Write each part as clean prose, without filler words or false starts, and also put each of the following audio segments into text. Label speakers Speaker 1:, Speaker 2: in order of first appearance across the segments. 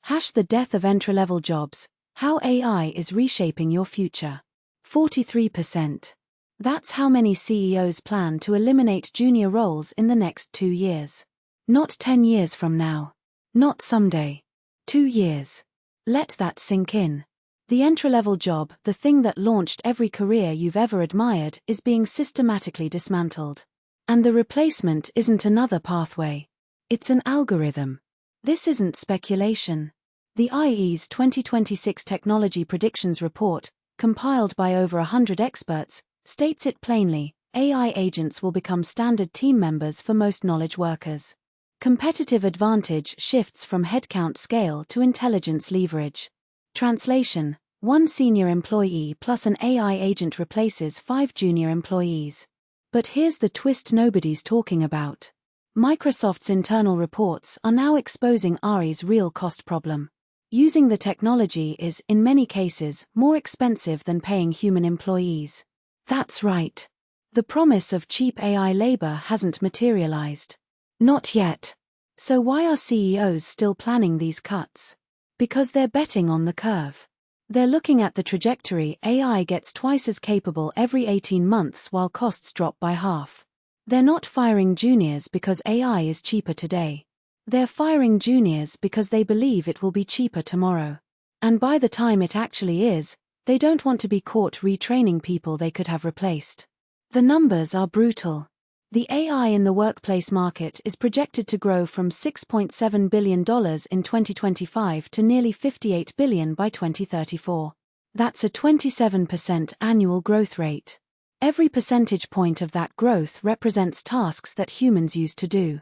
Speaker 1: The death of entry-level jobs, how AI is reshaping your future. 43%. That's how many CEOs plan to eliminate junior roles in the next 2 years. Not 10 years from now. Not someday. 2 years. Let that sink in. The entry-level job, the thing that launched every career you've ever admired, is being systematically dismantled. And the replacement isn't another pathway. It's an algorithm. This isn't speculation. The IE's 2026 Technology Predictions Report, compiled by over 100 experts, states it plainly: AI agents will become standard team members for most knowledge workers. Competitive advantage shifts from headcount scale to intelligence leverage. Translation: one senior employee plus an AI agent replaces 5 junior employees. But here's the twist nobody's talking about. Microsoft's internal reports are now exposing AI's real cost problem. Using the technology is, in many cases, more expensive than paying human employees. That's right. The promise of cheap AI labor hasn't materialized. Not yet. So why are CEOs still planning these cuts? Because they're betting on the curve. They're looking at the trajectory. AI gets twice as capable every 18 months while costs drop by half. They're not firing juniors because AI is cheaper today. They're firing juniors because they believe it will be cheaper tomorrow. And by the time it actually is, they don't want to be caught retraining people they could have replaced. The numbers are brutal. The AI in the workplace market is projected to grow from $6.7 billion in 2025 to nearly $58 billion by 2034. That's a 27% annual growth rate. Every percentage point of that growth represents tasks that humans used to do.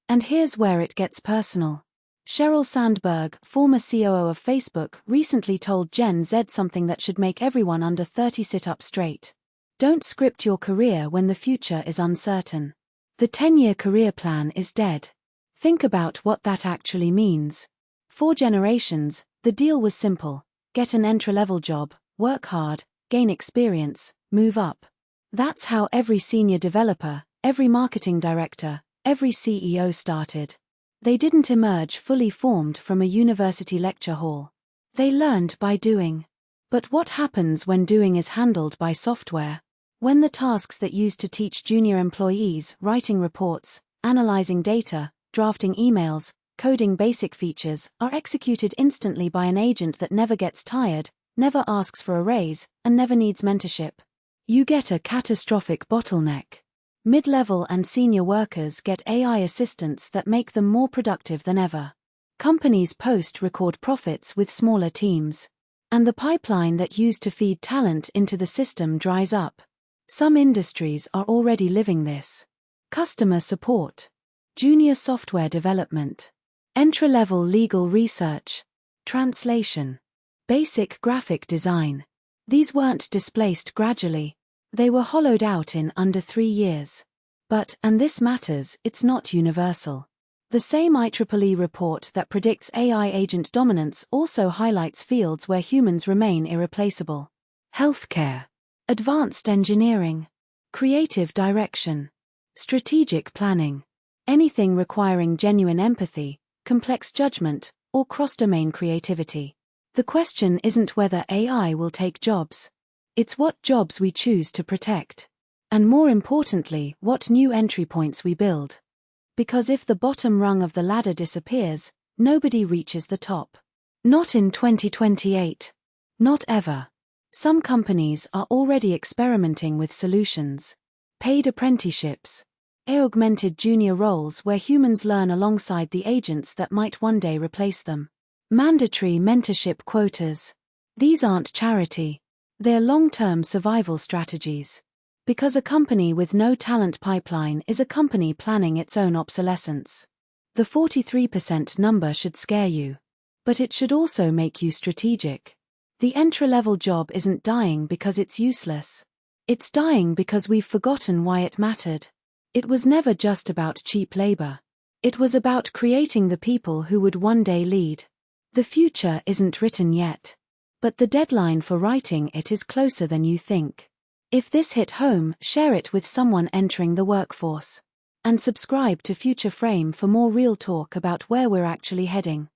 Speaker 1: And here's where it gets personal. Sheryl Sandberg, former COO of Facebook, recently told Gen Z something that should make everyone under 30 sit up straight. Don't script your career when the future is uncertain. The 10-year career plan is dead. Think about what that actually means. For generations, the deal was simple: get an entry-level job, work hard, gain experience, move up. That's how every senior developer, every marketing director, every CEO started. They didn't emerge fully formed from a university lecture hall. They learned by doing. But what happens when doing is handled by software? When the tasks that used to teach junior employees, writing reports, analyzing data, drafting emails, coding basic features, are executed instantly by an agent that never gets tired, never asks for a raise, and never needs mentorship, you get a catastrophic bottleneck. Mid-level and senior workers get AI assistants that make them more productive than ever. Companies post record profits with smaller teams. And the pipeline that used to feed talent into the system dries up. Some industries are already living this. Customer support, junior software development, entry-level legal research, translation, basic graphic design. These weren't displaced gradually. They were hollowed out in under 3 years. But, and this matters, it's not universal. The same IEEE report that predicts AI agent dominance also highlights fields where humans remain irreplaceable. Healthcare, advanced engineering, creative direction, strategic planning. Anything requiring genuine empathy, complex judgment, or cross-domain creativity. The question isn't whether AI will take jobs. It's what jobs we choose to protect. And more importantly, what new entry points we build. Because if the bottom rung of the ladder disappears, nobody reaches the top. Not in 2028. Not ever. Some companies are already experimenting with solutions. Paid apprenticeships. AI-augmented junior roles where humans learn alongside the agents that might one day replace them. Mandatory mentorship quotas. These aren't charity. They're long-term survival strategies. Because a company with no talent pipeline is a company planning its own obsolescence. The 43% number should scare you. But it should also make you strategic. The entry-level job isn't dying because it's useless. It's dying because we've forgotten why it mattered. It was never just about cheap labor. It was about creating the people who would one day lead. The future isn't written yet. But the deadline for writing it is closer than you think. If this hit home, share it with someone entering the workforce. And subscribe to Future Frame for more real talk about where we're actually heading.